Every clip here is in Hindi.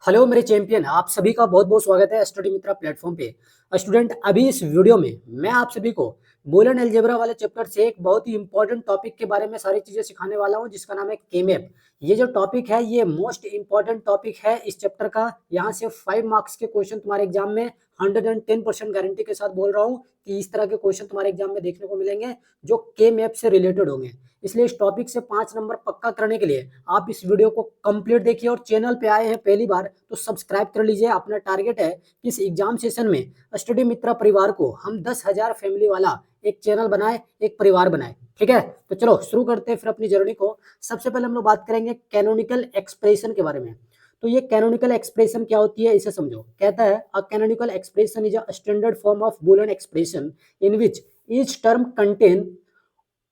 हेलो मेरे चैंपियन, आप सभी का बहुत बहुत स्वागत है स्टडी मित्रा प्लेटफॉर्म पे। स्टूडेंट, अभी इस वीडियो में मैं आप सभी को बूलियन अलजेब्रा वाले चैप्टर से एक बहुत ही इंपॉर्टेंट टॉपिक के बारे में सारी चीजें सिखाने वाला हूं, जिसका नाम है केमैप। ये जो टॉपिक है ये मोस्ट इंपॉर्टेंट टॉपिक है इस चैप्टर का। यहाँ से 5 मार्क्स के क्वेश्चन तुम्हारे एग्जाम में 110% गारंटी के साथ बोल रहा हूँ कि इस तरह के क्वेश्चन तुम्हारे एग्जाम में देखने को मिलेंगे जो केमैप से रिलेटेड होंगे। इसलिए इस टॉपिक से 5 नंबर पक्का करने के लिए आप इस वीडियो को कंप्लीट देखिए, और चैनल पे आए हैं पहली बार तो सब्सक्राइब कर लीजिए। अपना टारगेट है कि इस एग्जाम सेशन में स्टडी मित्रा परिवार को हम 10,000 फैमिली वाला एक चैनल बनाए, एक परिवार बनाए। ठीक है, तो चलो शुरू करते हैं फिर अपनी जर्नी को। सबसे पहले हम लोग बात करेंगे कैनोनिकल एक्सप्रेशन के बारे में। तो ये कैनोनिकल एक्सप्रेशन क्या होती है इसे समझो। कहता है a canonical expression is a standard form of Boolean expression in which each term contain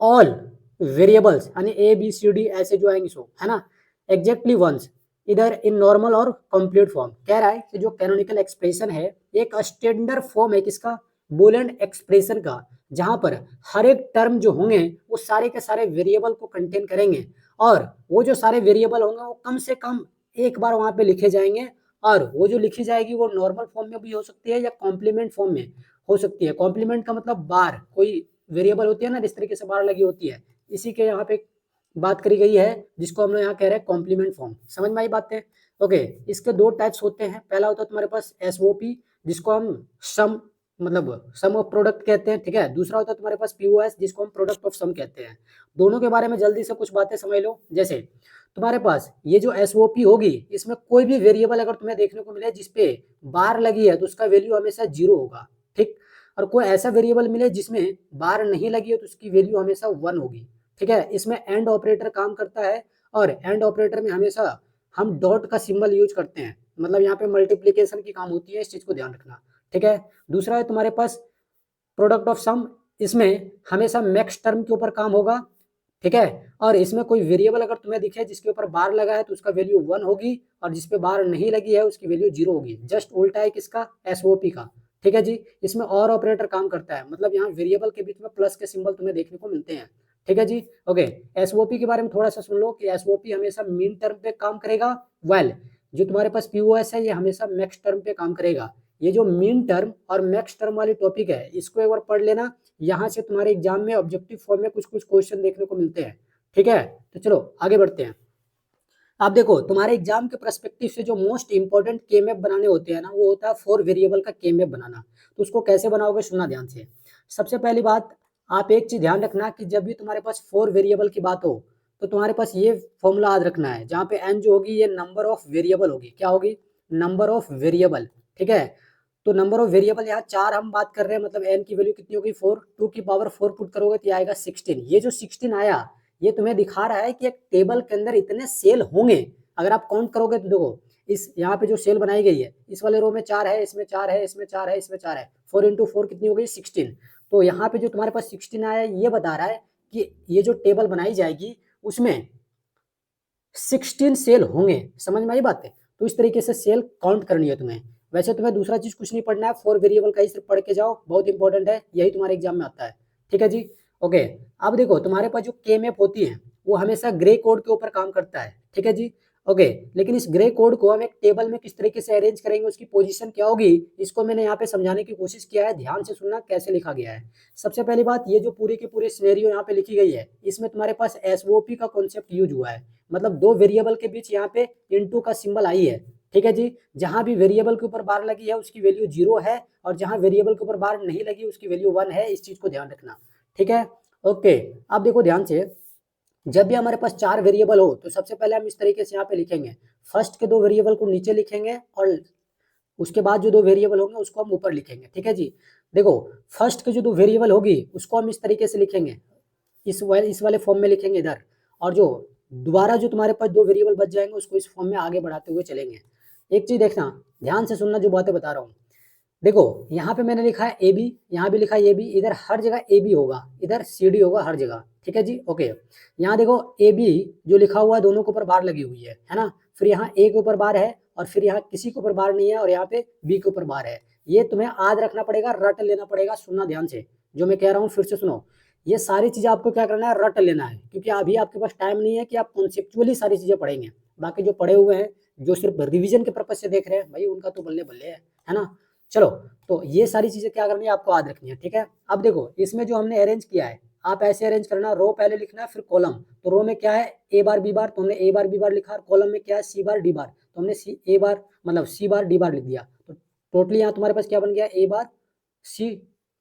all variables, यानी ए बी सी डी ऐसे जो आएंगे सो है ना, एग्जैक्टली वंस, इधर इन नॉर्मल और कंप्लीट फॉर्म। कह रहा है कि जो कैनोनिकल एक्सप्रेशन है एक स्टैंडर्ड फॉर्म है किसका, बूलियन एक्सप्रेशन का, जहां पर हर एक टर्म जो होंगे वो सारे के सारे वेरिएबल को कंटेन करेंगे, और वो जो सारे वेरिएबल होंगे वो कम से कम एक बार वहां पे लिखे जाएंगे। और वो जो लिखी जाएगी वो नॉर्मल फॉर्म में भी हो सकती है या कॉम्प्लीमेंट फॉर्म में हो सकती है। कॉम्प्लीमेंट का मतलब बार, कोई वेरिएबल होती है ना जिस तरीके से बार लगी होती है, इसी के यहाँ पे बात करी गई है, जिसको हम लोग यहाँ कह रहे हैं कॉम्प्लीमेंट फॉर्म। समझ में आई बातें? ओके, इसके दो टाइप्स होते हैं। पहला होता है तुम्हारे पास एसओपी, जिसको हम सम मतलब सम ऑफ प्रोडक्ट कहते हैं। ठीक है, दूसरा होता है तुम्हारे पास पीओएस, जिसको हम प्रोडक्ट ऑफ सम कहते हैं। दोनों के बारे में जल्दी से कुछ बातें समझ लो। जैसे तुम्हारे पास ये जो एसओपी होगी, इसमें कोई भी वेरिएबल अगर तुम्हें देखने को मिले जिसपे बार लगी है तो उसका वैल्यू हमेशा 0 होगा। ठीक, और कोई ऐसा वेरिएबल मिले जिसमें बार नहीं लगी है तो उसकी वैल्यू हमेशा 1 होगी। ठीक है, इसमें एंड ऑपरेटर काम करता है, और एंड ऑपरेटर में हमेशा हम डॉट का सिंबल यूज करते हैं, मतलब यहाँ पे मल्टीप्लीकेशन की काम होती है, इस चीज को ध्यान रखना। ठीक है, दूसरा है तुम्हारे पास प्रोडक्ट ऑफ सम, इसमें हमेशा मैक्स टर्म के ऊपर काम होगा। ठीक है, और इसमें कोई वेरिएबल अगर तुम्हें दिखे जिसके ऊपर बार लगा है तो उसका वैल्यू 1 होगी, और जिसपे बार नहीं लगी है उसकी वैल्यू 0 होगी। जस्ट उल्टा है किसका, एसओपी का। ठीक है जी, इसमें और ऑपरेटर काम करता है, मतलब यहाँ वेरिएबल के बीच में प्लस के सिंबल तुम्हें देखने को मिलते हैं। ठीक है जी, ओके। एसओपी के बारे में थोड़ा सा सुन लो कि एसओपी हमेशा मीन टर्म पे काम करेगा, वेल जो तुम्हारे पास पीओएस है ये हमेशा मैक्स टर्म पे काम करेगा। ये जो मीन टर्म और मैक्स टर्म वाली टॉपिक है इसको एक बार पढ़ लेना, यहाँ से तुम्हारे एग्जाम में ऑब्जेक्टिव फॉर्म में कुछ कुछ क्वेश्चन देखने को मिलते हैं। ठीक है, तो चलो आगे बढ़ते हैं। आप देखो तुम्हारे एग्जाम के पर्सपेक्टिव से जो मोस्ट इंपॉर्टेंट केमैप बनाने होते हैं ना, वो होता है 4 वेरिएबल का केमैप बनाना। तो उसको कैसे बनाओगे सुनना ध्यान से। सबसे पहली बात, आप एक चीज ध्यान रखना कि जब भी तुम्हारे पास 4 वेरिएबल की बात हो तो तुम्हारे पास ये फॉर्मूला याद रखना है, जहाँ पे एन जो होगी ये नंबर ऑफ वेरिएबल होगी। क्या होगी? Number of variable. ठीक है, तो नंबर ऑफ वेरिएबल यहाँ 4 हम बात कर रहे हैं, मतलब एन की वैल्यू कितनी होगी 4, 2 की पावर 4 पुट करोगे तो ये आएगा 16। ये जो 16 आया ये तुम्हें दिखा रहा है कि एक टेबल के अंदर इतने सेल होंगे। अगर आप काउंट करोगे तो देखो इस यहाँ पे जो सेल बनाई गई है इस वाले रो में 4 है, इसमें 4 है, इसमें 4 है, इसमें 4 है, 4 इंटू 4 कितनी हो गई 16। तो यहाँ पे जो तुम्हारे पास 16 आया ये बता रहा है कि ये जो टेबल बनाई जाएगी उसमें 16 सेल होंगे। समझ में आई बात है? तो इस तरीके से सेल काउंट करनी है तुम्हें। वैसे तुम्हें दूसरा चीज कुछ नहीं पढ़ना है, 4 वेरिएबल का ही सिर्फ पढ़ के जाओ, बहुत इंपॉर्टेंट है, यही तुम्हारे एग्जाम में आता है। ठीक है जी, ओके। अब देखो तुम्हारे पास जो के मैप होती है वो हमेशा ग्रे कोड के ऊपर काम करता है। ठीक है जी, ओके। लेकिन इस ग्रे कोड को हम एक टेबल में किस तरीके से अरेंज करेंगे, उसकी पोजीशन क्या होगी, इसको मैंने यहाँ पे समझाने की कोशिश किया है। ध्यान से सुनना कैसे लिखा गया है। सबसे पहली बात, ये जो पूरी की पूरी सिनेरियो यहाँ पे लिखी गई है इसमें तुम्हारे पास एसओपी का कॉन्सेप्ट यूज हुआ है, मतलब दो वेरिएबल के बीच यहाँ पे इनटू का सिंबल आई है। ठीक है जी, जहां भी वेरिएबल के ऊपर बार लगी है उसकी वैल्यू 0 है, और जहां वेरिएबल के ऊपर बार नहीं लगी उसकी वैल्यू 1 है। इस चीज को ध्यान रखना। ठीक है, ओके। अब देखो ध्यान से, जब भी हमारे पास 4 वेरिएबल हो तो सबसे पहले हम इस तरीके से यहाँ पे लिखेंगे, फर्स्ट के 2 वेरिएबल को नीचे लिखेंगे और उसके बाद जो 2 वेरिएबल होंगे उसको हम ऊपर लिखेंगे। ठीक है जी, देखो फर्स्ट के जो 2 वेरिएबल होगी उसको हम इस तरीके से लिखेंगे, इस वाले फॉर्म में लिखेंगे इधर, और जो दोबारा जो तुम्हारे पास 2 वेरिएबल बच जाएंगे उसको इस फॉर्म में आगे बढ़ाते हुए चलेंगे। एक चीज देखना, ध्यान से सुनना जो बातें बता रहा हूँ। देखो यहाँ पे मैंने लिखा है ए बी, यहाँ भी लिखा है ए बी, इधर हर जगह ए बी होगा, इधर सी डी होगा हर जगह। ठीक है जी, ओके। यहाँ देखो ए बी जो लिखा हुआ है दोनों के ऊपर बार लगी हुई है ना, फिर यहाँ ए के ऊपर बार है, और फिर यहाँ किसी के ऊपर बार नहीं है, और यहाँ पे बी के ऊपर बार है। ये तुम्हें याद रखना पड़ेगा, रट लेना पड़ेगा। सुनना ध्यान से जो मैं कह रहा हूँ, फिर से सुनो। ये सारी चीजें आपको क्या करना है, रट लेना है, क्योंकि अभी आपके पास टाइम नहीं है कि आप कॉन्सेप्चुअली सारी चीजें पढ़ेंगे। बाकी जो पढ़े हुए हैं जो सिर्फ रिवीजन के पर्पज से देख रहे हैं भाई उनका तो बल्ले बल्ले है ना। चलो, तो ये सारी चीजें क्या करनी है आपको याद रखनी है, ठीक है। अब देखो इसमें जो हमने अरेंज किया है, आप ऐसे अरेंज करना, रो पहले लिखना है फिर कॉलम। तो रो में क्या है ए बार बी बार, तो हमने ए बार बी बार लिखा, और कॉलम में क्या है सी बार डी बार, तो हमने सी ए बार मतलब सी बार डी बार लिख दिया। तो टोटली यहाँ तुम्हारे पास क्या बन गया, ए बार सी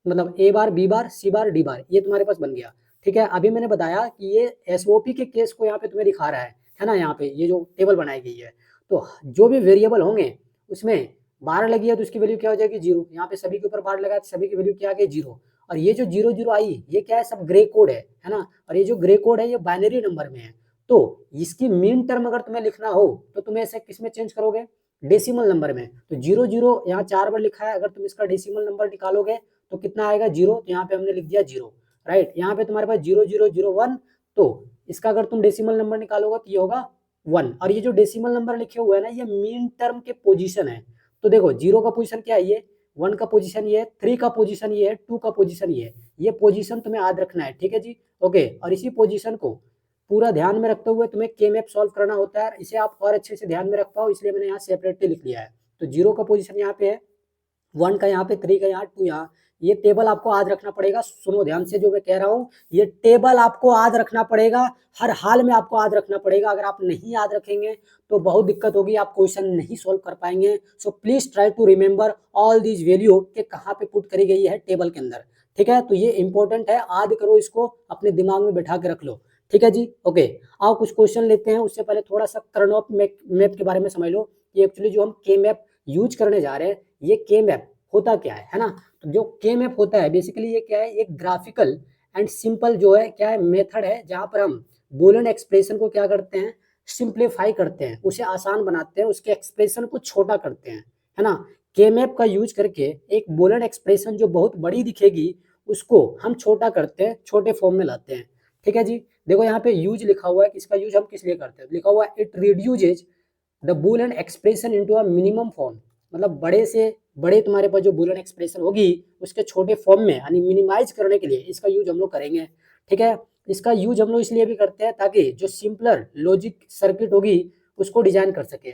मतलब ए बार बी बार सी बार डी बार, ये तुम्हारे पास बन गया, ठीक है। अभी मैंने बताया कि ये एसओपी के केस को यहाँ पे तुम्हें दिखा रहा है ना, यहाँ पे ये जो टेबल बनाई गई है, तो जो भी वेरिएबल होंगे उसमें बार लगी है तो उसकी वैल्यू क्या हो जाएगी 0। यहाँ पे सभी के ऊपर बार लगा है तो सभी की वैल्यू क्या आ गई 0। और ये जो 0 0 आई ये क्या है, सब ग्रे कोड है ना। और ये जो ग्रे कोड है ये बाइनरी नंबर में है, तो इसकी मीन टर्म अगर तुम्हें लिखना हो तो तुम्हें ऐसे किस में चेंज करोगे, डेसिमल नंबर में। तो 0 0 यहाँ 4 बार लिखा है, अगर तुम इसका डेसिमल नंबर निकालोगे तो कितना आएगा 0, तो यहाँ पे हमने लिख दिया 0, राइट। यहाँ पे तुम्हारे पास 0 0 0 1, तो इसका अगर तुम डेसिमल नंबर निकालोगे तो ये होगा 1। और ये जो डेसिमल नंबर लिखे हुए हैं ना ये मीन टर्म के पोजीशन है। तो देखो 0 का पोजीशन क्या है, ये 1 का पोजीशन ये है, 3 का पोजीशन ये है, 2 का पोजीशन ये है, ये पोजीशन तुम्हें याद रखना है, ठीक है जी, ओके। और इसी पोजीशन को पूरा ध्यान में रखते हुए तुम्हें के मैप सॉल्व करना होता है, इसे आप और अच्छे से ध्यान में रख पाओ इसलिए मैंने यहाँ सेपरेटली लिख लिया है। तो 0 का पोजीशन यहाँ पे है, 1 का यहाँ पे, 3 का यहाँ, 2 यहाँ, ये टेबल आपको याद रखना पड़ेगा। सुनो ध्यान से जो मैं कह रहा हूँ, ये टेबल आपको याद रखना पड़ेगा, हर हाल में आपको याद रखना पड़ेगा। अगर आप नहीं याद रखेंगे तो बहुत दिक्कत होगी, आप क्वेश्चन नहीं सोल्व कर पाएंगे। So please try to remember all these value के कहाँ पे पुट करी गई है टेबल के अंदर, ठीक है। तो ये इंपॉर्टेंट है, याद करो, इसको अपने दिमाग में बैठा के रख लो, ठीक है जी, ओके। आओ कुछ क्वेश्चन लेते हैं, उससे पहले थोड़ा सा कर्नौप मैप के बारे में समझ लो कि एक्चुअली जो हम के मैप यूज करने जा रहे हैं ये के मैप होता क्या है ना। तो जो के मैप होता है बेसिकली ये क्या है, एक ग्राफिकल एंड सिंपल जो है क्या है मेथड है, जहां पर हम बूलियन एक्सप्रेशन को क्या करते हैं, सिंप्लीफाई करते हैं, उसे आसान बनाते हैं, उसके एक्सप्रेशन को छोटा करते हैं, है ना। के मैप का यूज करके एक बूलियन एक्सप्रेशन जो बहुत बड़ी दिखेगी उसको हम छोटा करते हैं, छोटे फॉर्म में लाते हैं, ठीक है जी। देखो यहाँ पे यूज लिखा हुआ है, इसका यूज हम किस लिए करते हैं, लिखा हुआ है it reduces the Boolean expression into a minimum form, मतलब बड़े से बड़े तुम्हारे पास जो बूलियन एक्सप्रेशन होगी उसके छोटे फॉर्म में यानी मिनिमाइज करने के लिए इसका यूज हम लोग करेंगे, ठीक है। इसका यूज हम लोग इसलिए भी करते हैं ताकि जो सिंपलर लॉजिक सर्किट होगी उसको डिजाइन कर सके।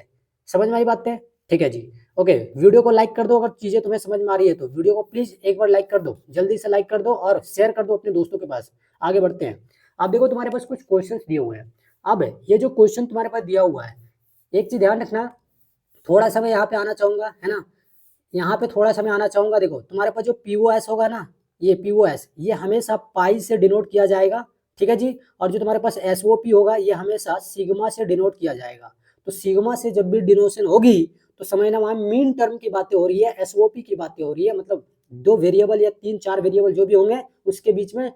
समझ में आई बात है, ठीक है जी, ओके। वीडियो को लाइक कर दो, अगर चीजें तुम्हें समझ में आ रही है तो वीडियो को प्लीज एक बार लाइक कर दो, जल्दी से लाइक कर दो और शेयर कर दो अपने दोस्तों के पास। आगे बढ़ते हैं। अब देखो तुम्हारे पास कुछ क्वेश्चन दिए हुए हैं। अब ये जो क्वेश्चन तुम्हारे पास दिया हुआ है, एक चीज ध्यान रखना, थोड़ा सा मैं यहाँ पे आना चाहूंगा, है ना, यहाँ पे थोड़ा सा मैं आना चाहूंगा। देखो तुम्हारे पास जो पीओएस होगा ना, ये पीओएस ये हमेशा पाई से डिनोट किया जाएगा, ठीक है जी। और जो तुम्हारे पास एसओपी होगा ये हमेशा सिग्मा से डिनोट किया जाएगा। तो सिग्मा से जब भी डिनोशन होगी तो समझना वहां मीन टर्म की बातें हो रही है, एसओपी की बातें हो रही है, मतलब दो वेरिएबल या 3 4 वेरिएबल जो भी होंगे उसके बीच में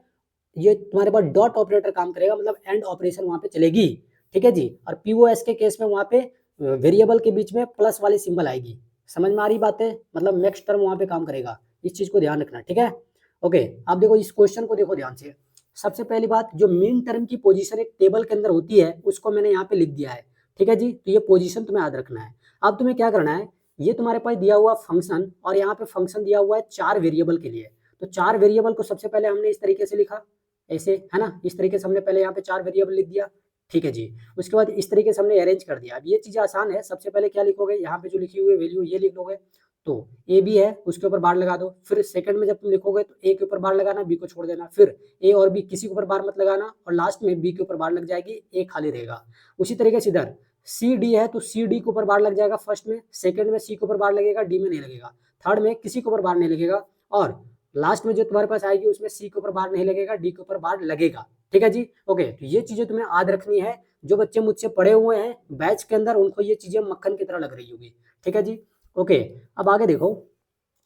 ये तुम्हारे पास डॉट ऑपरेटर काम करेगा, मतलब एंड ऑपरेशन वहां पे चलेगी, ठीक है जी। और पीओएस के केस में वहां पे वेरिएबल के बीच में प्लस वाली सिंबल आएगी। समझ में आ रही बात है, मतलब नेक्स्ट टर्म वहां पे काम करेगा, इस चीज को ध्यान रखना, ठीक है, ओके। अब देखो इस क्वेश्चन को देखो ध्यान से। सबसे पहली बात, जो मीन टर्म की पोजीशन एक टेबल के अंदर होती है उसको मैंने यहाँ पे लिख दिया है, ठीक है जी। तो ये पोजीशन तुम्हें याद रखना है। अब तुम्हें क्या करना है, ये तुम्हारे पास दिया हुआ फंक्शन और यहाँ पे फंक्शन दिया हुआ है 4 वेरिएबल के लिए। तो 4 वेरिएबल को सबसे पहले हमने इस तरीके से लिखा, ऐसे, है ना, इस तरीके से हमने पहले यहाँ पे 4 वेरिएबल लिख दिया, ठीक है जी। उसके बाद इस तरीके से हमने अरेंज कर दिया। अब ये चीज़ आसान है, सबसे पहले क्या लिखोगे, यहाँ पे जो लिखी हुई वैल्यू ये लिख लोगे, तो ए बी है उसके ऊपर बार लगा दो। फिर सेकंड में जब तुम लिखोगे तो ए के ऊपर बार लगाना, बी को छोड़ देना, फिर ए और बी किसी के ऊपर बार मत लगाना, और लास्ट में बी के ऊपर बार लग जाएगी, ए खाली रहेगा। उसी तरीके से इधर सी डी है तो सी डी के ऊपर बार लग जाएगा फर्स्ट में, सेकंड में सी के ऊपर बार लगेगा, डी में नहीं लगेगा, थर्ड में किसी के ऊपर बार नहीं लगेगा, और लास्ट में जो तुम्हारे पास आएगी उसमें सी के ऊपर बार नहीं लगेगा, डी के ऊपर बार लगेगा, ठीक है जी, ओके। तो ये चीजें तुम्हें याद रखनी है। जो बच्चे मुझसे पढ़े हुए हैं बैच के अंदर उनको ये चीजें मक्खन की तरह लग रही होगी, ठीक है जी, ओके। अब आगे देखो,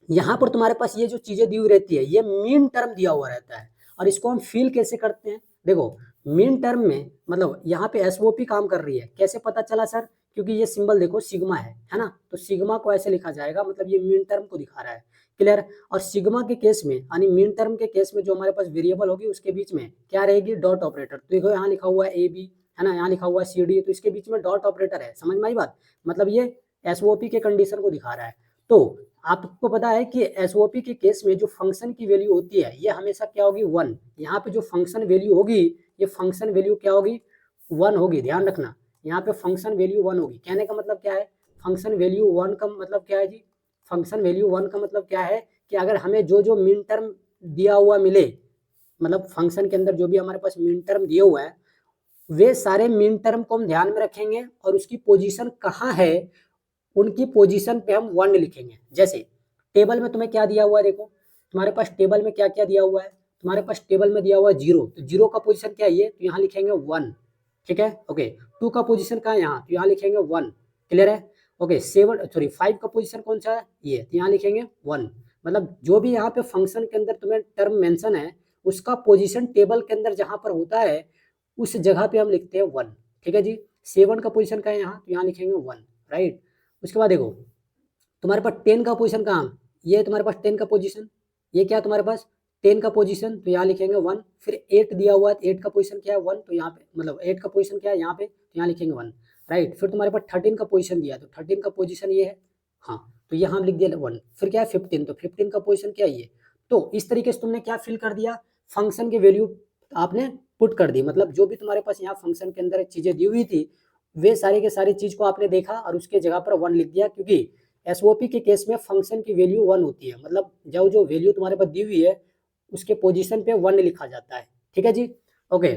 यहाँ पर तुम्हारे पास ये जो चीजें दी हुई रहती है ये मीन टर्म दिया हुआ रहता है, और इसको हम फील कैसे करते हैं, देखो मीन टर्म में मतलब यहाँ पे एसओपी काम कर रही है, कैसे पता चला सर, क्योंकि ये सिंबल देखो सिग्मा है ना, तो सिग्मा को ऐसे लिखा जाएगा, मतलब ये मीन टर्म को दिखा रहा है, क्लियर। और सिग्मा के केस में यानी मीन टर्म के केस में जो हमारे पास वेरिएबल होगी उसके बीच में क्या रहेगी, डॉट ऑपरेटर। तो देखो यहाँ लिखा हुआ है ए बी, है ना, यहाँ लिखा हुआ है सी डी, तो इसके बीच में डॉट ऑपरेटर है। समझ में आई बात, मतलब ये एसओपी के कंडीशन को दिखा रहा है। तो आपको पता है कि एसओपी के केस में जो फंक्शन की वैल्यू होती है ये हमेशा क्या होगी, 1। यहाँ पे जो फंक्शन वैल्यू होगी ये फंक्शन वैल्यू क्या होगी, 1 होगी, ध्यान रखना। यहाँ पे फंक्शन वैल्यू 1 होगी। कहने का मतलब क्या है, फंक्शन वैल्यू 1 का मतलब क्या है जी, फंक्शन वैल्यू 1 का मतलब क्या है कि अगर हमें जो जो मिन टर्म दिया हुआ मिले, मतलब फंक्शन के अंदर जो भी हमारे पास मिन टर्म दिया हुआ है, वे सारे मिन टर्म को हम ध्यान में रखेंगे और उसकी पोजीशन कहाँ है उनकी पोजीशन पे हम 1 लिखेंगे। जैसे टेबल में तुम्हें क्या दिया हुआ है, देखो तुम्हारे पास टेबल में क्या क्या दिया हुआ है, तुम्हारे पास टेबल में दिया हुआ है 0, तो 0 का पोजीशन क्या है ये, तो यहाँ लिखेंगे 1। ठीक है, ओके। 2 का पोजीशन कहाँ है, यहाँ, तो यहाँ लिखेंगे 1। क्लियर है, ओके। 5 का पोजीशन कौन सा है, ये, तो यहाँ लिखेंगे 1। मतलब जो भी यहाँ पे फंक्शन के अंदर तुम्हें टर्म मेंशन है उसका पोजीशन टेबल के अंदर जहां पर होता है उस जगह पे हम लिखते हैं 1। ठीक है जी। 7 का पोजीशन कहाँ है, यहाँ, तो यहाँ लिखेंगे 1, राइट। उसके बाद देखो तुम्हारे पास 10 का पोजीशन कहाँ, ये है तुम्हारे पास 10 का पोजीशन, ये क्या है तुम्हारे पास 10 का पोजीशन, तो यहाँ लिखेंगे 1। फिर 8 दिया हुआ है, 8 का पोजीशन क्या है 1, तो यहाँ पे मतलब 8 का पोजीशन क्या है यहाँ पे, तो यहाँ लिखेंगे 1, राइट। फिर तुम्हारे पास 13 का पोजीशन दिया है, तो 13 का पोजीशन ये है, हाँ, तो यहाँ हम लिख दिया 1। फिर क्या है 15, तो 15 का पोजीशन क्या है ये। तो इस तरीके से तुमने क्या फिल कर दिया, फंक्शन की वैल्यू आपने पुट कर दी। मतलब जो भी तुम्हारे पास यहाँ फंक्शन के अंदर चीजें दी हुई थी वे सारी के सारी चीज को आपने देखा और उसके जगह पर 1 लिख दिया, क्योंकि एसओपी के केस में फंक्शन की वैल्यू 1 होती है। मतलब जो जो वैल्यू तुम्हारे पास दी हुई है उसके पोजीशन पे 1 लिखा जाता है। ठीक है जी, ओके।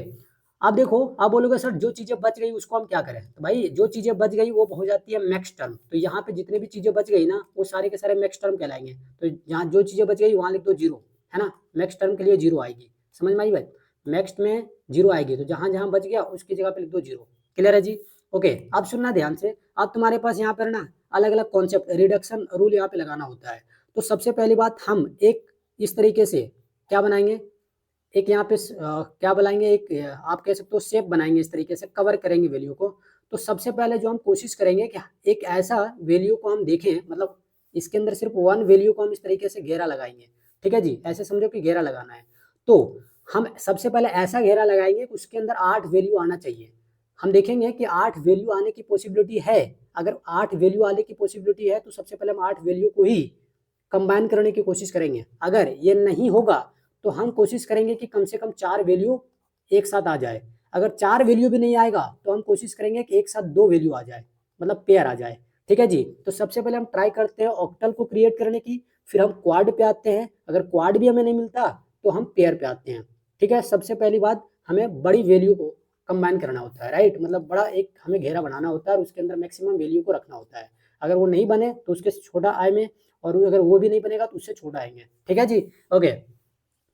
अब देखो, आप बोलोगे सर जो चीजें बच गई उसको हम क्या करें, तो भाई जो चीजें बच गई वो हो जाती है मैक्स टर्म। तो यहाँ पे जितने भी चीजें बच गई ना वो सारे के सारे मैक्स टर्म कहलाएंगे। तो जहाँ जो चीजें बच गई वहां लिख दो 0, है ना, मैक्स टर्म के लिए 0 आएगी। समझ में आई बात, मैक्स में 0 आएगी, तो जहां जहां बच गया उसकी जगह पे लिख दो 0। क्लियर है जी, ओके। अब सुनना ध्यान से, अब तुम्हारे पास यहाँ पर ना अलग अलग कॉन्सेप्ट रिडक्शन रूल यहाँ पे लगाना होता है। तो सबसे पहली बात हम एक इस तरीके से क्या बनाएंगे, एक यहाँ पे क्या बनाएंगे, एक आप कह सकते हो शेप बनाएंगे, इस तरीके से कवर करेंगे वैल्यू को। तो सबसे पहले जो हम कोशिश करेंगे कि एक ऐसा वैल्यू को हम देखें, मतलब इसके अंदर सिर्फ 1 वैल्यू को हम इस तरीके से घेरा लगाएंगे। ठीक है जी, ऐसे समझो कि घेरा लगाना है। तो हम सबसे पहले ऐसा घेरा लगाएंगे कि उसके अंदर 8 वैल्यू आना चाहिए। हम देखेंगे कि 8 वैल्यू आने की पॉसिबिलिटी है। अगर 8 वैल्यू आने की पॉसिबिलिटी है तो सबसे पहले हम 8 वैल्यू को ही कंबाइन करने की कोशिश करेंगे। अगर ये नहीं होगा तो हम कोशिश करेंगे कि कम से कम 4 वैल्यू एक साथ आ जाए। अगर 4 वैल्यू भी नहीं आएगा तो हम कोशिश करेंगे कि एक साथ 2 वैल्यू आ जाए, मतलब पेयर आ जाए। ठीक है जी, तो सबसे पहले हम ट्राई करते हैं ऑक्टल को क्रिएट करने की, फिर हम क्वाड पे आते हैं। अगर क्वाड भी हमें नहीं मिलता तो हम पेयर पे आते हैं। ठीक है, सबसे पहली बात हमें बड़ी वैल्यू को कंबाइन करना होता है, राइट। मतलब बड़ा एक हमें घेरा बनाना होता है और उसके अंदर मैक्सिमम वैल्यू को रखना होता है। अगर वो नहीं बने तो उसके छोटा आए में, और अगर वो भी नहीं बनेगा तो उससे छोटा आएंगे। ठीक है जी, ओके।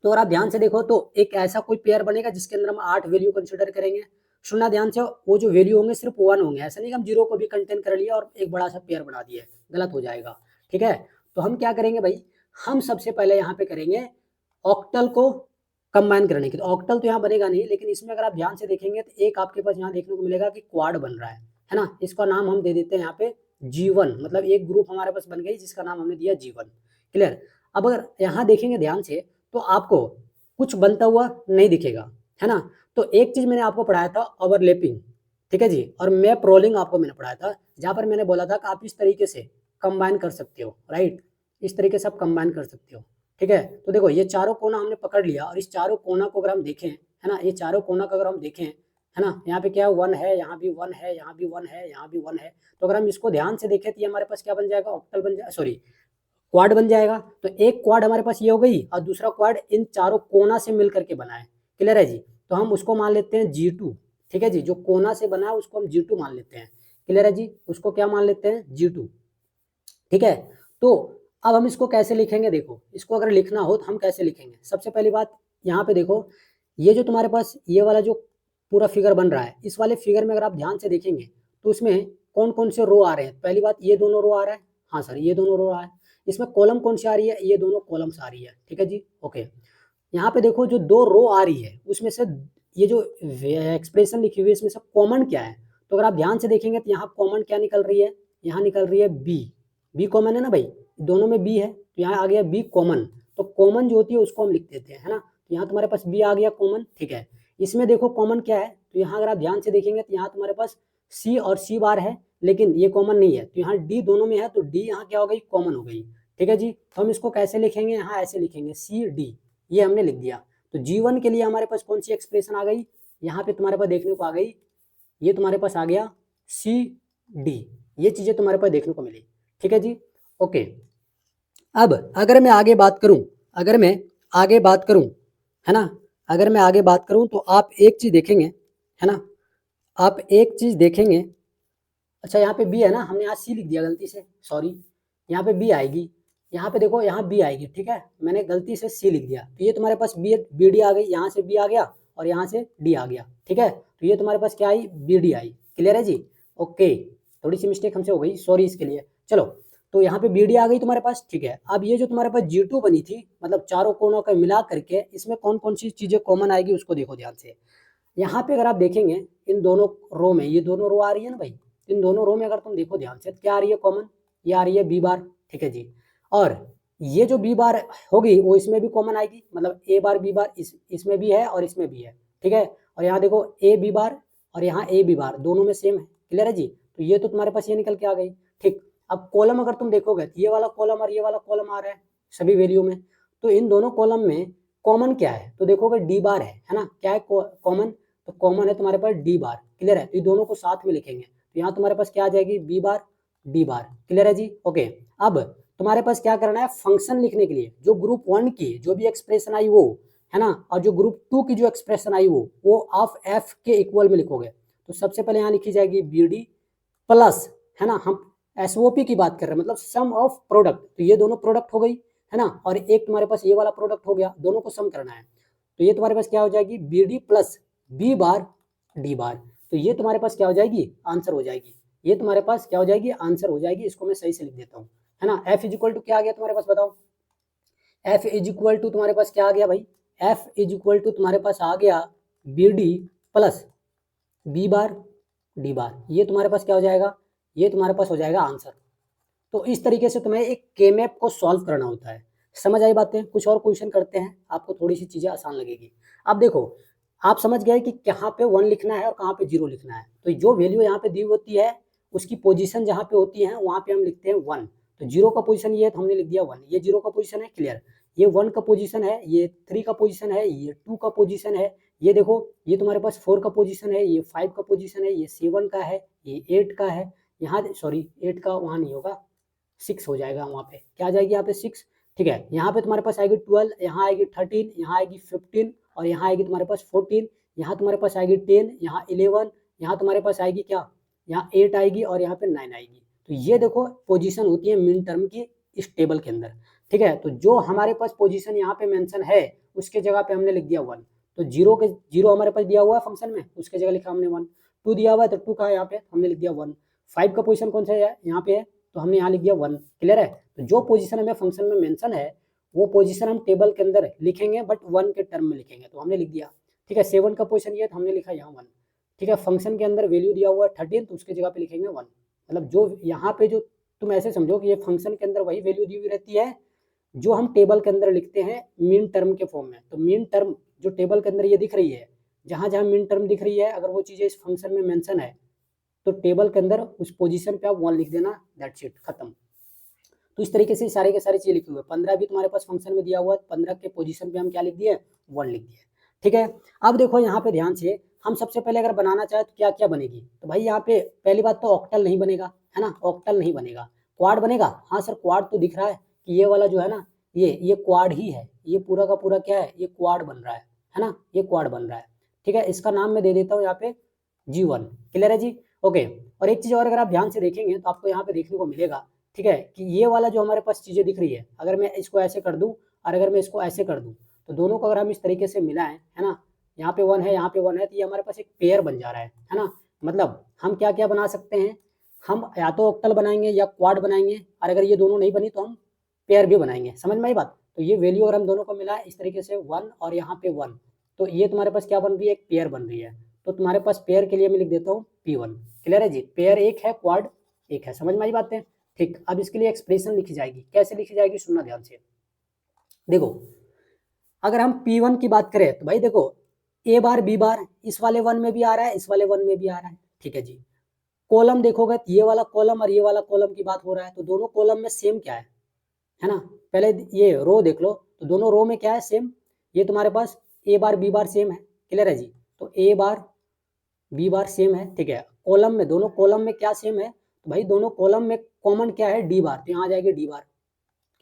तो अगर आप ध्यान से देखो तो एक ऐसा कोई पेयर बनेगा जिसके अंदर हम 8 वैल्यू कंसिडर करेंगे। सुनना ध्यान से, वो जो वैल्यू होंगे सिर्फ 1 होंगे, ऐसा नहीं कि हम 0 को भी कंटेन कर लिया और एक बड़ा सा पेयर बना दिया, गलत हो जाएगा। ठीक है, तो हम क्या करेंगे भाई, हम सबसे पहले यहाँ पे करेंगे ऑक्टल को कंबाइन करने की। तो ऑक्टल तो यहाँ बनेगा नहीं, लेकिन इसमें अगर आप ध्यान से देखेंगे तो एक आपके पास यहाँ देखने को मिलेगा कि क्वाड बन रहा है ना। इसका नाम हम दे देते हैं यहाँ पे G1, मतलब एक ग्रुप हमारे पास बन गई जिसका नाम हमने दिया G1। क्लियर। अब अगर यहाँ देखेंगे ध्यान से तो आपको कुछ बनता हुआ नहीं दिखेगा, है ना। तो एक चीज मैंने आपको पढ़ाया था ओवरलैपिंग, ठीक है जी, और मैप रोलिंग आपको मैंने पढ़ाया था, जहां पर मैंने बोला था कि आप इस तरीके से कंबाइन कर सकते हो, राइट। इस तरीके से आप कंबाइन कर सकते हो। ठीक है, तो देखो ये चारों कोना हमने पकड़ लिया और इस चारों कोना को अगर हम देखें, है ना, ये चारों कोना को अगर हम देखें, है ना, यहाँ पे क्या है 1 है, यहाँ भी 1 है, यहाँ भी 1 है, यहाँ भी 1 है। तो अगर हम इसको ध्यान से देखें तो ये हमारे पास क्या बन जाएगा, ऑक्टल बन जाएगा, सॉरी क्वाड बन जाएगा। तो एक क्वाड हमारे पास ये हो गई और दूसरा क्वाड इन चारों कोना से मिल करके बना है। क्लियर है जी, तो हम उसको मान लेते हैं G2। ठीक है जी, जो कोना से बना है उसको हम G2 मान लेते हैं। क्लियर है जी, उसको क्या मान लेते हैं, G2। ठीक है, तो अब हम इसको कैसे लिखेंगे, देखो इसको अगर लिखना हो तो हम कैसे लिखेंगे। सबसे पहली बात यहाँ पे देखो, ये जो तुम्हारे पास ये वाला जो पूरा फिगर बन रहा है, इस वाले फिगर में अगर आप ध्यान से देखेंगे तो उसमें कौन कौन से रो आ रहे हैं। पहली बात ये दोनों रो आ रहा है, हाँ सर ये दोनों रो आ रहा है। इसमें कॉलम कौन सी आ रही है, ये दोनों कॉलम्स आ रही है। ठीक है जी, ओके। यहाँ पे देखो जो 2 रो आ रही है उसमें से ये जो एक्सप्रेशन लिखी हुई है इसमें से कॉमन क्या है। तो अगर आप ध्यान से देखेंगे तो यहाँ कॉमन क्या निकल रही है, यहाँ निकल रही है बी कॉमन है ना भाई, दोनों में बी है तो यहाँ आ गया बी कॉमन। तो कॉमन जो होती है उसको हम लिख देते हैं, है ना। तो यहाँ तुम्हारे पास बी आ गया कॉमन। ठीक है, इसमें देखो कॉमन क्या है, तो यहाँ अगर आप ध्यान से देखेंगे तो यहाँ तुम्हारे पास सी और सी बार है, लेकिन ये कॉमन नहीं है। तो यहाँ डी दोनों में है तो डी यहाँ क्या हो गई, कॉमन हो गई। ठीक है जी, तो हम इसको कैसे लिखेंगे, यहाँ ऐसे लिखेंगे सी डी, ये हमने लिख दिया। तो G1 के लिए हमारे पास कौन सी एक्सप्रेशन आ गई, यहाँ पे तुम्हारे पास देखने को आ गई, ये तुम्हारे पास आ गया सी डी, ये चीजें तुम्हारे पास देखने को मिली। ठीक है जी, ओके। अब अगर मैं आगे बात करूं, अगर मैं आगे बात करूं, है ना, अगर मैं आगे बात करूं तो आप एक चीज देखेंगे, है ना, आप एक चीज देखेंगे। अच्छा यहाँ पे बी है ना, हमने यहाँ सी लिख दिया गलती से, सॉरी, यहाँ पे बी आएगी, यहाँ पे देखो यहाँ बी आएगी, ठीक है, मैंने गलती से सी लिख दिया, तो ये तुम्हारे पास बी डी आ गई, यहाँ से बी आ गया और यहाँ से डी आ गया, ठीक है, तो ये तुम्हारे पास क्या आई, बी डी आई। क्लियर है जी, ओके, थोड़ी सी मिस्टेक हमसे हो गई, सॉरी इसके लिए। चलो, तो यहाँ पे बी डी आ गई तुम्हारे पास, ठीक है। अब ये जो तुम्हारे पास G2 बनी थी, मतलब चारों कोनों का मिला करके, इसमें कौन कौन सी चीजें कॉमन आएगी उसको देखो ध्यान से। यहाँ पे अगर आप देखेंगे इन दोनों रो में, ये दोनों रो आ रही है ना भाई, इन दोनों रो में अगर तुम देखो ध्यान से, तो क्या आ रही है कॉमन, ये आ रही है बी बार, ठीक है जी। और ये जो बी बार होगी वो इसमें भी कॉमन आएगी, मतलब ए बार बी बार इसमें भी है और इसमें भी है, ठीक है। और यहाँ देखो ए बी बार और यहाँ ए बी बार दोनों में सेम है। क्लियर है जी, तो ये तो तुम्हारे पास ये निकल के आ गई, ठीक। अब कॉलम अगर तुम देखोगे तो ये वाला कॉलम और ये वाला कॉलम आ रहा है सभी वैल्यू में, तो इन दोनों कॉलम में कॉमन क्या है, तो देखोगे डी बार है ना, क्या है कॉमन, तो कॉमन है तुम्हारे पास डी बार। क्लियर है, तो ये दोनों को साथ में लिखेंगे, तो यहाँ तुम्हारे पास क्या आ जाएगी, B bar D bar. Clear है जी, ओके। अब तुम्हारे पास क्या करना है, फंक्शन लिखने के लिए जो ग्रुप 1 की जो भी एक्सप्रेशन आई वो, है ना, और जो ग्रुप 2 की जो एक्सप्रेशन आई वो ऑफ एफ के इक्वल में लिखोगे। तो सबसे पहले यहाँ लिखी जाएगी बी डी प्लस, है ना, हम एसओपी की बात कर रहे हैं, मतलब सम ऑफ प्रोडक्ट, तो ये दोनों प्रोडक्ट हो गई, है ना, और एक तुम्हारे पास ये वाला प्रोडक्ट हो गया, दोनों को सम करना है, तो ये तुम्हारे पास क्या हो जाएगी, B D plus B bar D bar, तो ये तुम्हारे पास क्या हो जाएगी, आंसर हो जाएगी, ये तुम्हारे पास क्या हो जाएगी, आंसर हो जाएगी। इसको मैं सही से लिख देता हूँ, है ना। एफ इज इक्वल टू क्या आ गया तुम्हारे पास, बताओ, एफ इज इक्वल टू तुम्हारे पास क्या आ गया भाई, एफ इज इक्वल टू तुम्हारे पास आ गया B D plus B bar D bar, ये तुम्हारे पास क्या हो जाएगा, ये तुम्हारे पास हो जाएगा आंसर। तो इस तरीके से तुम्हें एक के मैप को सॉल्व करना होता है। समझ आई बातें, कुछ और क्वेश्चन करते हैं, आपको थोड़ी सी चीजें आसान लगेगी। अब देखो, आप समझ गए कि कहाँ पे 1 लिखना है और कहाँ पे 0 लिखना है, तो जो वैल्यू यहाँ पे दी होती है उसकी पोजीशन जहाँ पे होती है वहाँ पे हम लिखते हैं 1, तो 0 का पोजीशन ये है तो हमने लिख दिया 1, ये 0 का पोजीशन है, क्लियर। ये 1 का पोजीशन है, ये 3 का पोजीशन है, ये 2 का पोजीशन है, ये देखो ये तुम्हारे पास 4 का पोजीशन है, ये 5 का पोजीशन है, ये 7 का है, ये 8 का है, यहाँ सॉरी 8 का वहाँ नहीं होगा, 6 हो जाएगा, वहाँ पे क्या आ जाएगी, यहाँ पे 6, ठीक है। यहाँ पे तुम्हारे पास आएगी 12, यहाँ आएगी 13, यहाँ आएगी 15 और यहाँ आएगी तुम्हारे पास 14, यहाँ तुम्हारे पास आएगी 10, यहाँ 11, यहाँ तुम्हारे पास आएगी क्या, यहाँ 8 आएगी और यहाँ पे 9 आएगी। तो ये देखो पोजीशन होती है मिन टर्म की इस टेबल के अंदर, ठीक है। तो जो हमारे पास पोजीशन यहाँ पे मेंशन है उसके जगह पे हमने लिख दिया 1, तो 0 हमारे पास दिया हुआ है फंक्शन में, उसके जगह लिखा हमने 1, 2 दिया हुआ है तो 2 का यहाँ पे हमने लिख दिया 1, 5 का पोजीशन कौन सा है यहाँ पे है, तो हमने यहाँ लिख दिया 1। क्लियर है, तो जो पोजीशन हमें फंक्शन में मेंशन है वो पोजीशन हम टेबल के अंदर लिखेंगे बट 1 के टर्म में लिखेंगे, तो हमने लिख दिया, ठीक है। 7 का पोजीशन ये तो हमने लिखा यहाँ 1, ठीक है। फंक्शन के अंदर वैल्यू दिया हुआ है 13, तो उसके जगह पे लिखेंगे 1, मतलब जो यहाँ पे जो तुम ऐसे समझो कि ये फंक्शन के अंदर वही वैल्यू दी हुई रहती है जो हम टेबल के अंदर लिखते हैं मीन टर्म के फॉर्म में। तो मीन टर्म जो टेबल के अंदर ये दिख रही है, जहाँ जहाँ मीन टर्म दिख रही है अगर वो चीज़ें इस फंक्शन में मेंशन है तो टेबल के अंदर उस पोजीशन पे आप 1 लिख देना, दैट्स इट, खत्म। तो इस तरीके से सारे के सारे चीजें लिखी हुई है। 15 भी तुम्हारे पास फंक्शन में दिया हुआ है, 15 के पोजीशन पे हम क्या लिख दिए, 1 लिख दिए, ठीक है। अब देखो यहाँ पे ध्यान से, हम सबसे पहले अगर बनाना चाहे तो क्या क्या बनेगी, तो भाई यहाँ पे पहली बात तो ऑक्टल नहीं बनेगा, है ना, ऑक्टल नहीं बनेगा, क्वाड बनेगा। हाँ सर क्वाड तो दिख रहा है कि ये वाला जो है ना ये क्वाड ही है, ये पूरा का पूरा क्या है, ये क्वाड बन रहा है ना, ये क्वाड बन रहा है, ठीक है। इसका नाम मैं दे देता हूँ यहाँ पे G1। क्लियर है जी, ओके। और एक चीज और अगर आप ध्यान से देखेंगे तो आपको यहाँ पे देखने को मिलेगा, ठीक है, कि ये वाला जो हमारे पास चीजें दिख रही है, अगर मैं इसको ऐसे कर दूं और अगर मैं इसको ऐसे कर दूं तो दोनों को अगर हम इस तरीके से मिलाएं, है ना, यहाँ पे 1 है यहाँ पे 1 है, तो ये हमारे पास एक पेयर बन जा रहा है ना। मतलब हम क्या क्या बना सकते हैं, हम या तो ऑक्टल बनाएंगे या क्वाड बनाएंगे, और अगर ये दोनों नहीं बनी तो हम पेयर भी बनाएंगे। समझ में आई बात, तो ये वैल्यू अगर हम दोनों को मिला इस तरीके से 1 और यहाँ पे 1, तो ये तुम्हारे पास क्या बन रही है, एक पेयर बन रही है। तो तुम्हारे पास पेयर के लिए मैं लिख देता हूँ P1। क्लियर है जी, पेयर एक है क्वाड एक है, समझ में आई बातें, ठीक। अब इसके लिए एक्सप्रेशन लिखी जाएगी, कैसे लिखी जाएगी सुनना ध्यान से। देखो अगर हम P1 की बात करें तो भाई देखो ए बार बी बार इस वाले 1 में भी आ रहा है, इस वाले 1 में भी आ रहा है, ठीक है जी। कॉलम देखोगे तो ये वाला कॉलम और ये वाला कॉलम की बात हो रहा है, तो दोनों कॉलम में सेम क्या है ना। पहले ये रो देख लो, तो दोनों रो में क्या है, सेम। ये तुम्हारे पास ए बार बी बार सेम है, क्लियर है जी। तो ए बार बी बार सेम है, ठीक है। कॉलम में, दोनों कॉलम में क्या सेम है, तो भाई दोनों कॉलम में कॉमन क्या है, डी बार, तो यहाँ आ जाएगी डी बार,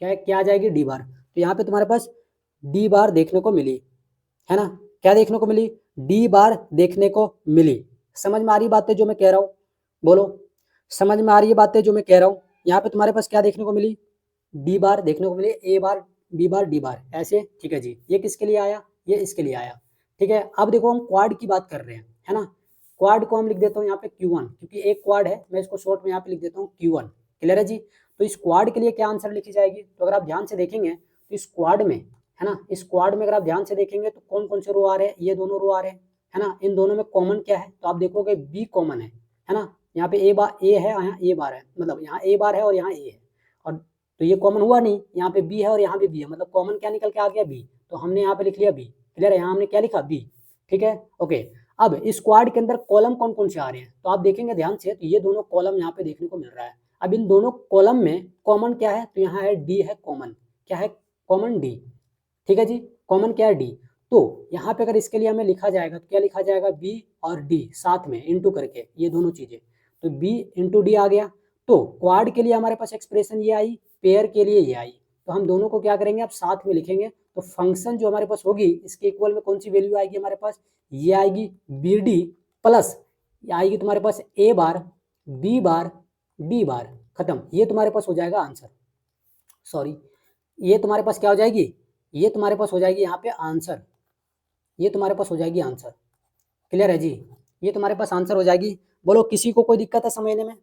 क्या है, क्या आ जाएगी, डी बार। तो यहाँ पे तुम्हारे पास डी बार देखने को मिली, है ना, क्या देखने को मिली, डी बार देखने को मिली। समझ में आ रही बातें जो मैं कह रहा हूँ, बोलो, समझ में आ रही है बातें जो मैं कह रहा हूँ। यहाँ पे तुम्हारे पास क्या देखने को मिली, डी बार देखने को मिली, ए बार, बी बार, डी बार, ऐसे, ठीक है जी। ये किसके लिए आया, ये इसके लिए आया, ठीक है। अब देखो हम क्वाड की बात कर रहे हैं, है ना, क्वाड को हम लिख देता हूँ यहाँ पे Q1, क्योंकि एक क्वाड है, मैं इसको शॉर्ट में यहाँ पे लिख देता हूँ Q1। क्लियर है जी। तो इस क्वाड के लिए क्या आंसर लिखी जाएगी, तो अगर आप ध्यान से देखेंगे तो इस क्वाड में, है ना, इस क्वाड में अगर आप ध्यान से देखेंगे तो कौन कौन से रो आ रहे हैं, ये दोनों रो आ रहे हैं, है ना। इन दोनों में कॉमन क्या है, तो आप देखोगे बी कॉमन है ना। यहाँ पे ए बार, ए है, यहाँ ए बार है, मतलब यहाँ ए बार है और यहाँ ए है, और तो ये कॉमन हुआ नहीं, यहाँ पे बी है और यहाँ पे बी है, मतलब कॉमन क्या निकल के आ गया, बी। तो हमने यहाँ पे लिख लिया बी। क्लियर है, यहाँ हमने क्या लिखा, बी, ठीक है, ओके। अब इस क्वाड के अंदर कॉलम कौन कौन से आ रहे हैं, तो आप देखेंगे ध्यान से, तो ये दोनों कॉलम यहाँ पे देखने को मिल रहा है। अब इन दोनों कॉलम में कॉमन क्या है, तो यहाँ है डी है कॉमन, क्या है, कॉमन डी, ठीक है जी, कॉमन क्या है, डी। तो यहाँ पे अगर इसके लिए हमें लिखा जाएगा तो क्या लिखा जाएगा, बी और डी साथ में इंटू करके, ये दोनों चीजें, तो बी इंटू डी आ गया। तो क्वाड के लिए हमारे पास एक्सप्रेशन ये आई, पेयर के लिए ये आई, तो हम दोनों को क्या करेंगे, अब साथ में लिखेंगे। तो फंक्शन जो हमारे पास होगी, इसके इक्वल में कौन सी वैल्यू आएगी हमारे पास, ये आएगी बी डी प्लस ये आएगी तुम्हारे पास ए बार, बी बार, डी बार, खत्म। ये तुम्हारे पास हो जाएगा आंसर, सॉरी, ये तुम्हारे पास क्या हो जाएगी, ये तुम्हारे पास हो जाएगी यहाँ पे आंसर, ये तुम्हारे पास हो जाएगी आंसर। क्लियर है जी, ये तुम्हारे पास आंसर हो जाएगी। बोलो किसी को कोई दिक्कत है समझने में,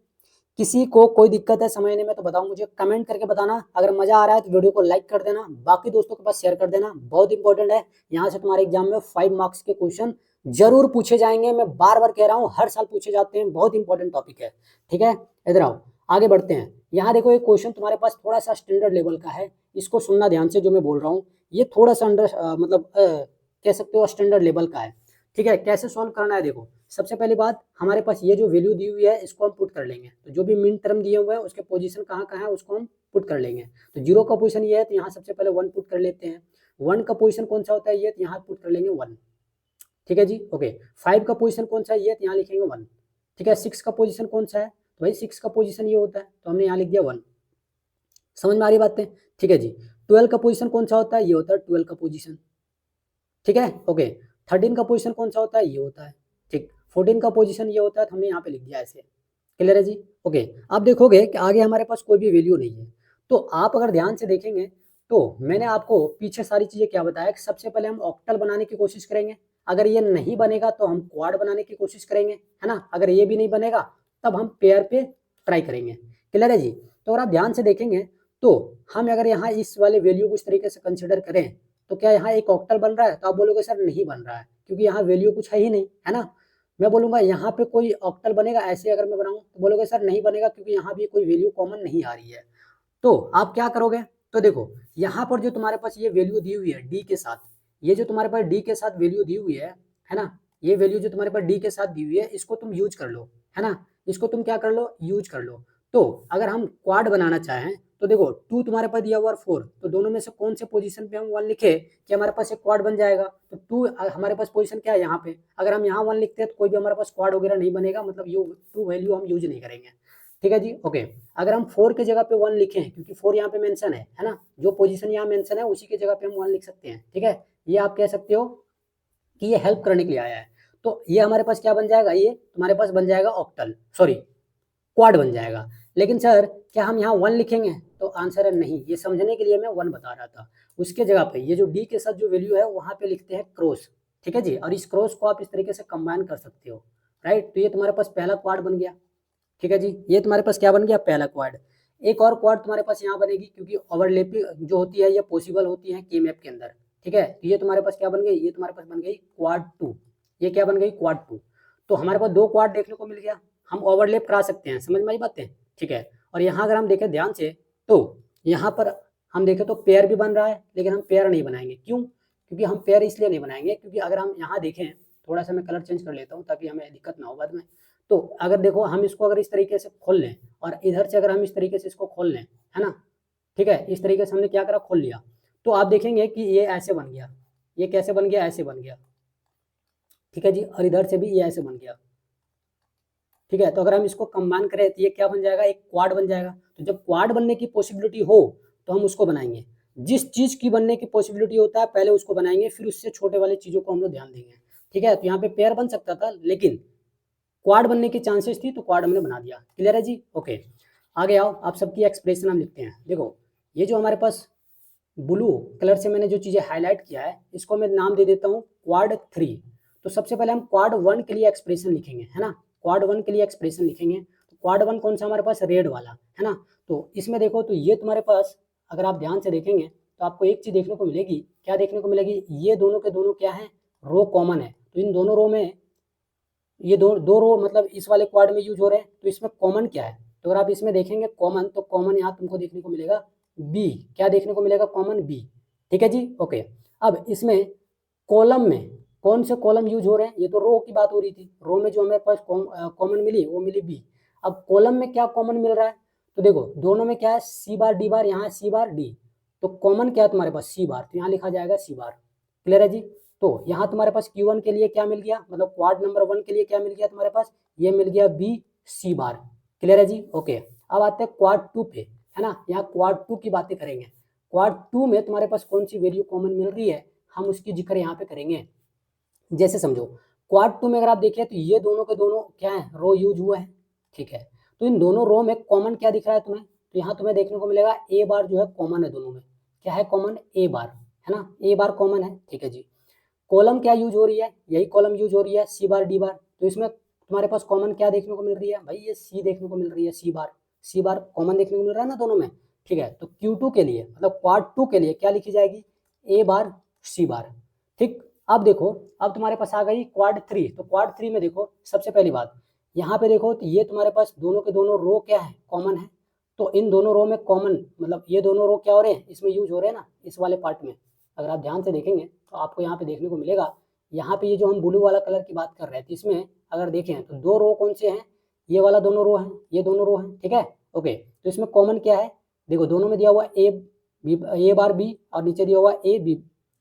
किसी को कोई दिक्कत है समझने में तो बताओ मुझे, कमेंट करके बताना। अगर मजा आ रहा है तो वीडियो को लाइक कर देना, बाकी दोस्तों के पास शेयर कर देना, बहुत इंपॉर्टेंट है। यहाँ से तुम्हारे एग्जाम में 5 मार्क्स के क्वेश्चन जरूर पूछे जाएंगे, मैं बार बार कह रहा हूँ, हर साल पूछे जाते हैं, बहुत इंपॉर्टेंट टॉपिक है, ठीक है। इधर आओ, आगे बढ़ते हैं। यहाँ देखो एक क्वेश्चन तुम्हारे पास थोड़ा सा स्टैंडर्ड लेवल का है, इसको सुनना ध्यान से जो मैं बोल रहा हूँ, ये थोड़ा सा अंडर मतलब कह सकते हो स्टैंडर्ड लेवल का है, ठीक है। कैसे सॉल्व करना है, देखो सबसे पहली बात, हमारे पास ये जो वैल्यू दी हुई है इसको हम पुट कर लेंगे, तो जो भी मिन टर्म दिए हुए हैं उसके पोजीशन कहाँ कहाँ है उसको हम पुट कर लेंगे। तो 0 का पोजीशन ये है, तो यहाँ सबसे पहले 1 पुट कर लेते हैं। 1 का पोजीशन कौन सा होता है, ये, तो यहाँ पुट कर लेंगे 1, ठीक है जी, ओके। 5 का पोजीशन कौन सा है, ये, तो यहाँ लिखेंगे 1, ठीक है। 6 का पोजीशन कौन सा है, तो भाई 6 का पोजीशन ये होता है, तो हमने यहाँ लिख दिया 1। समझ में आ रही बातें, ठीक है जी। 12 का पोजीशन कौन सा होता है, ये होता है 12 का पोजीशन, ठीक है, ओके। 13 का पोजीशन कौन सा होता है, ये होता है, ठीक। 14 का पोजीशन ये होता है, तो हमने यहाँ पे लिख दिया ऐसे। क्लियर है जी, ओके। आप देखोगे कि आगे हमारे पास कोई भी वैल्यू नहीं है, तो आप अगर ध्यान से देखेंगे तो मैंने आपको पीछे सारी चीजें क्या बताया कि सबसे पहले हम ऑक्टल बनाने की कोशिश करेंगे, अगर ये नहीं बनेगा तो हम क्वाड बनाने की कोशिश करेंगे, है ना। अगर ये भी नहीं बनेगा तब हम पेयर पे ट्राई करेंगे। क्लियर है जी। तो अगर आप ध्यान से देखेंगे तो हम अगर यहाँ इस वाले वैल्यू को इस तरीके से कंसिडर करें तो क्या यहाँ एक ऑक्टल बन रहा है, तो आप बोलोगे सर नहीं बन रहा है, क्योंकि यहाँ वैल्यू कुछ है ही नहीं, है ना। मैं बोलूंगा यहाँ पे कोई ऑक्टल बनेगा, ऐसे अगर मैं बनाऊं तो बोलोगे सर नहीं बनेगा, क्योंकि यहाँ भी कोई वैल्यू कॉमन नहीं आ रही है। तो आप क्या करोगे, तो देखो यहाँ पर जो तुम्हारे पास ये वैल्यू दी हुई है डी के साथ, ये जो तुम्हारे पास डी के साथ वैल्यू दी हुई है ना, ये वैल्यू जो तुम्हारे पास डी के साथ दी हुई है इसको तुम यूज कर लो, है ना, इसको तुम क्या कर लो, यूज कर लो। तो अगर हम क्वाड बनाना चाहें तो देखो 2 तुम्हारे पास दिया हुआ 4, तो दोनों में से कौन से पोजीशन पे हम 1 लिखे कि हमारे पास एक क्वाड बन जाएगा, तो 2 हमारे पास पोजीशन क्या है यहाँ पे, अगर हम यहाँ 1 लिखते हैं तो कोई भी हमारे पास क्वाड वगैरह नहीं बनेगा, मतलब ये 2 वैल्यू हम यूज नहीं करेंगे, ठीक है जी, ओके। अगर हम 4 की जगह पे 1 लिखें, क्योंकि 4 यहाँ पे मेंशन है ना, जो पोजीशन यहाँ मेंशन है उसी की जगह पे हम 1 लिख सकते हैं, ठीक है। ये आप कह सकते हो कि ये हेल्प करने के लिए आया है। तो ये हमारे पास क्या बन जाएगा, ये तुम्हारे पास बन जाएगा ऑक्टल, सॉरी क्वाड बन जाएगा। लेकिन सर क्या हम यहाँ 1 लिखेंगे, तो आंसर है नहीं, ये समझने के लिए मैं 1 बता रहा था। उसके जगह पे ये जो डी के साथ जो वैल्यू है वहाँ पे लिखते हैं क्रॉस, ठीक है जी, और इस क्रॉस को आप इस तरीके से कंबाइन कर सकते हो, राइट। तो ये तुम्हारे पास पहला क्वाड बन गया, ठीक है जी, ये तुम्हारे पास क्या बन गया, पहला क्वाड। एक और क्वाड तुम्हारे पास यहाँ बनेगी, क्योंकि ओवरलैपिंग जो होती है ये पॉसिबल होती है के मैप के अंदर, ठीक है। तो ये तुम्हारे पास क्या बन गई, ये तुम्हारे पास बन गई क्वाड 2, ये क्या बन गई, क्वाड 2। तो हमारे पास 2 क्वाड देखने को मिल गया, हम ओवरलैप करा सकते हैं, समझ में आई बातें, ठीक है। और यहाँ अगर हम देखें ध्यान से तो यहाँ पर हम देखें तो पेयर भी बन रहा है, लेकिन हम पेयर नहीं बनाएंगे, क्यों, क्योंकि हम पेयर इसलिए नहीं बनाएंगे क्योंकि अगर हम यहाँ देखें, थोड़ा सा मैं कलर चेंज कर लेता हूँ ताकि हमें दिक्कत ना हो बाद में। तो अगर देखो हम इसको अगर इस तरीके से खोल लें और इधर से अगर हम इस तरीके से इसको खोल लें, है ना, ठीक है, इस तरीके से हमने क्या करा, खोल लिया, तो आप देखेंगे कि ये ऐसे बन गया, ये कैसे बन गया, ऐसे बन गया, ठीक है जी, और इधर से भी ये ऐसे बन गया, ठीक है। तो अगर हम इसको कंबाइन करें तो ये क्या बन जाएगा, एक क्वाड बन जाएगा। तो जब क्वाड बनने की पॉसिबिलिटी हो तो हम उसको बनाएंगे। जिस चीज की बनने की पॉसिबिलिटी होता है पहले उसको बनाएंगे, फिर उससे छोटे वाले चीजों को हम लोग ध्यान देंगे। ठीक है। तो यहाँ पे पेयर बन सकता था लेकिन क्वाड बनने की चांसेस थी तो क्वाड हमने बना दिया। क्लियर है जी। ओके, आगे आओ, आप सबकी एक्सप्रेशन हम लिखते हैं। देखो ये जो हमारे पास ब्लू कलर से मैंने जो चीजें हाईलाइट किया है इसको मैं नाम दे देता हूँ क्वाड 3। तो सबसे पहले हम क्वाड 1 के लिए एक्सप्रेशन लिखेंगे, है ना। क्वाड 1 के लिए एक्सप्रेशन लिखेंगे। तो क्वाड 1 कौन सा हमारे पास, रेड वाला, है ना। तो इसमें देखो तो ये तुम्हारे पास अगर आप ध्यान से देखेंगे तो आपको एक चीज देखने को मिलेगी। क्या देखने को मिलेगी, ये दोनों के दोनों क्या है, रो कॉमन है। तो इन दोनों रो में ये दो रो मतलब इस वाले क्वाड में यूज हो रहे हैं। तो इसमें कॉमन क्या है, तो अगर आप इसमें देखेंगे कॉमन, तो कॉमन यहाँ तुमको देखने को मिलेगा बी। क्या देखने को मिलेगा, कॉमन बी। ठीक है जी। ओके, अब इसमें कॉलम में कौन से कॉलम यूज हो रहे हैं, ये तो रो की बात हो रही थी। रो में जो हमें पास कॉमन मिली वो मिली बी। अब कॉलम में क्या कॉमन मिल रहा है, तो देखो दोनों में क्या है, सी बार डी बार, यहाँ सी बार डी। तो कॉमन क्या है तुम्हारे पास, सी बार, तो यहाँ लिखा जाएगा सी बार। क्लियर है जी। तो यहाँ तुम्हारे पास Q1 के लिए क्या मिल गया, मतलब क्वाड नंबर 1 के लिए क्या मिल गया तुम्हारे पास, ये मिल गया बी सी बार। क्लियर है जी। ओके, अब आते हैं क्वाड 2 पे, है ना। यहाँ क्वाड 2 की बातें करेंगे। क्वाड 2 में तुम्हारे पास कौन सी वैल्यू कॉमन मिल रही है, हम उसकी जिक्र यहाँ पे करेंगे। जैसे समझो क्वाड 2 में अगर आप देखें तो ये दोनों के दोनों क्या है, रो यूज हुआ है। ठीक है। तो इन दोनों रो में कॉमन क्या दिख रहा है तुम्हें, तो यहाँ तुम्हें देखने को मिलेगा ए बार जो है कॉमन है दोनों में। क्या है कॉमन, ए बार, है ना, ए बार कॉमन है। ठीक है जी। कॉलम क्या यूज हो रही है, यही कॉलम यूज हो रही है सी बार डी बार। तो इसमें तुम्हारे पास कॉमन क्या देखने को मिल रही है भाई, ये सी देखने को मिल रही है, सी बार। सी बार कॉमन देखने को मिल रहा है ना दोनों में। ठीक है। तो Q2 के लिए मतलब क्वाड 2 के लिए क्या लिखी जाएगी, ए बार सी बार। ठीक। अब देखो, अब तुम्हारे पास आ गई क्वाड 3। तो क्वाड 3 में देखो सबसे पहली बात यहाँ पे देखो तो ये तुम्हारे पास दोनों के दोनों रो क्या है, कॉमन है। तो इन दोनों रो में कॉमन मतलब ये दोनों रो क्या हो रहे हैं, इसमें यूज हो रहे हैं ना, इस वाले पार्ट में। अगर आप ध्यान से देखेंगे तो आपको यहाँ पे देखने को मिलेगा, यहाँ पे ये जो हम ब्लू वाला कलर की बात कर रहे थे इसमें अगर देखें तो दो रो कौन से हैं, ये वाला दोनों रो हैं, ये दोनों रो हैं। ठीक है। ओके, तो इसमें कॉमन क्या है, देखो दोनों में दिया हुआ A B, A bar B और नीचे दिया हुआ ए बी,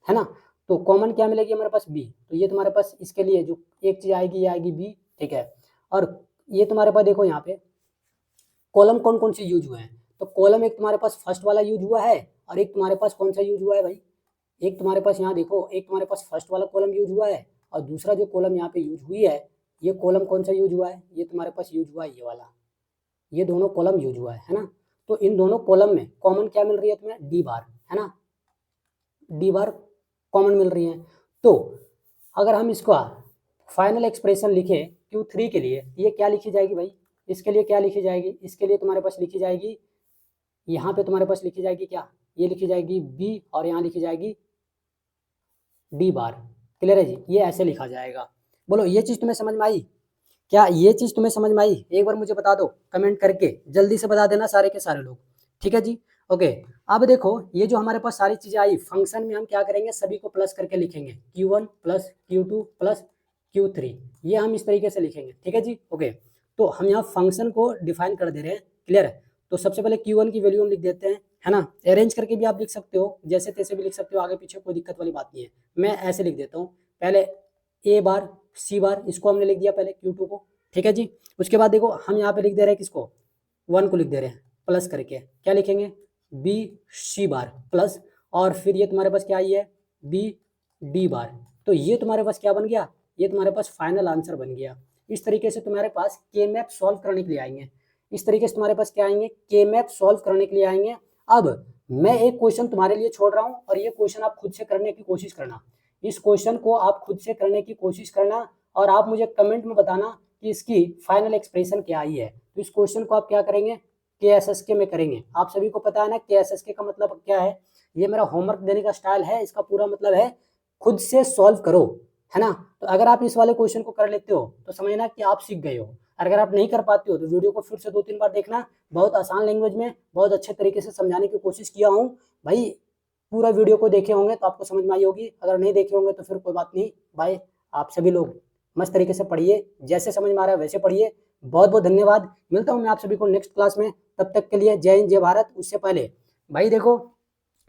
है ना। तो कॉमन क्या मिलेगी हमारे पास, बी। तो ये तुम्हारे पास इसके लिए जो एक चीज आएगी ये आएगी बी। ठीक है। और ये तुम्हारे पास देखो यहाँ पे कॉलम कौन कौन से यूज हुए हैं, तो कॉलम एक तुम्हारे पास फर्स्ट वाला यूज हुआ है और एक तुम्हारे पास कौन सा यूज हुआ है भाई, एक तुम्हारे पास यहाँ देखो, एक तुम्हारे पास फर्स्ट वाला कॉलम यूज हुआ है और दूसरा जो कॉलम यहाँ पे यूज हुई है, ये कॉलम कौन सा यूज हुआ है, ये तुम्हारे पास यूज हुआ है ये वाला, ये दोनों कॉलम यूज हुआ है ना। तो इन दोनों कॉलम में कॉमन क्या मिल रही है तुम्हें, डी बार, है ना, डी बार कॉमन मिल रही है। तो अगर हम इसका फाइनल एक्सप्रेशन लिखे Q3 के लिए, ये क्या लिखी जाएगी भाई, इसके लिए क्या लिखी जाएगी, इसके लिए तुम्हारे पास लिखी जाएगी, यहाँ पे तुम्हारे पास लिखी जाएगी क्या, ये लिखी जाएगी बी और यहाँ लिखी जाएगी डी बार। क्लियर है जी, ये ऐसे लिखा जाएगा। बोलो ये चीज तुम्हें समझ में आई, क्या ये चीज तुम्हें समझ में आई, एक बार मुझे बता दो कमेंट करके, जल्दी से बता देना सारे के सारे लोग। ठीक है जी। ओके, अब देखो ये जो हमारे पास सारी चीजें आई फंक्शन में हम क्या करेंगे, सभी को प्लस करके लिखेंगे, Q1 plus Q2 plus Q3, ये हम इस तरीके से लिखेंगे। ठीक है जी। ओके, तो हम यहाँ फंक्शन को डिफाइन कर दे रहे हैं। क्लियर है। तो सबसे पहले Q1 की वैल्यू हम लिख देते हैं, है ना। अरेंज करके भी आप लिख सकते हो, जैसे तैसे भी लिख सकते हो, आगे पीछे कोई दिक्कत वाली बात नहीं है। मैं ऐसे लिख देता हूँ, पहले ए बार सी बार, इसको हमने लिख दिया पहले Q2 को। ठीक है जी। उसके बाद देखो हम यहाँ पे लिख दे रहे हैं किसको, 1 को लिख दे रहे हैं प्लस करके, क्या लिखेंगे, बी सी बार प्लस, और फिर ये तुम्हारे पास क्या आई है, बी डी बार। तो ये तुम्हारे पास क्या बन गया, ये तुम्हारे पास फाइनल आंसर बन गया। इस तरीके से तुम्हारे पास के मैप सॉल्व करने के लिए आएंगे, इस तरीके से तुम्हारे पास क्या आएंगे, के मैप सॉल्व करने के लिए आएंगे। अब मैं एक क्वेश्चन तुम्हारे लिए छोड़ रहा हूँ और ये क्वेश्चन आप खुद से करने की कोशिश करना, इस क्वेश्चन को आप खुद से करने की कोशिश करना और आप मुझे कमेंट में बताना कि इसकी फाइनल एक्सप्रेशन क्या आई है। तो इस क्वेश्चन को आप क्या करेंगे, KSSK में करेंगे। आप सभी को पता है ना KSSK का मतलब क्या है, ये मेरा होमवर्क देने का स्टाइल है, इसका पूरा मतलब है खुद से सॉल्व करो, है ना। तो अगर आप इस वाले क्वेश्चन को कर लेते हो तो समझना कि आप सीख गए हो, और अगर आप नहीं कर पाते हो तो वीडियो को फिर से 2-3 बार देखना, बहुत आसान लैंग्वेज में बहुत अच्छे तरीके से समझाने की कोशिश किया हूँ भाई। पूरा वीडियो को देखे होंगे तो आपको समझ में आई होगी, अगर नहीं देखे होंगे तो फिर कोई बात नहीं भाई, आप सभी लोग मस्त तरीके से पढ़िए, जैसे समझ में आ रहा है वैसे पढ़िए। बहुत बहुत धन्यवाद, मिलता हूँ मैं आप सभी को नेक्स्ट क्लास में, तब तक के लिए जय हिंद जय भारत। उससे पहले भाई देखो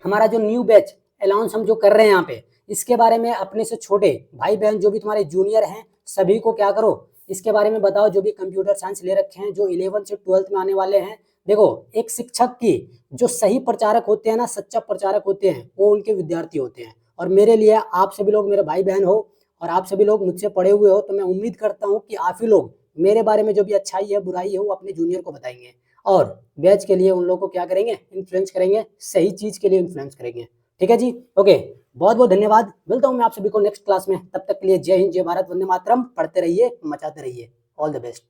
हमारा जो न्यू बैच अनाउंस हम जो कर रहे हैं यहाँ पे, इसके बारे में अपने से छोटे भाई बहन जो भी तुम्हारे जूनियर हैं सभी को क्या करो, इसके बारे में बताओ, जो भी कंप्यूटर साइंस ले रखे हैं, जो 11 से 12th में आने वाले हैं। देखो, एक शिक्षक की जो सही प्रचारक होते हैं ना, सच्चा प्रचारक होते हैं, वो उनके विद्यार्थी होते हैं। और मेरे लिए आप सभी लोग मेरे भाई बहन हो और आप सभी लोग मुझसे पढ़े हुए हो, तो मैं उम्मीद करता हूँ कि आप ही लोग मेरे बारे में जो भी अच्छाई है, बुराई है, वो अपने जूनियर को बताएंगे और बैच के लिए उन लोगों को क्या करेंगे, इन्फ्लुएंस करेंगे, सही चीज के लिए इन्फ्लुएंस करेंगे। ठीक है जी, ओके। बहुत बहुत धन्यवाद, मिलता हूँ मैं आप सभी को नेक्स्ट क्लास में। तब तक के लिए जय हिंद, जय भारत, वंदे मातरम। पढ़ते रहिए, मचाते रहिए। All the best.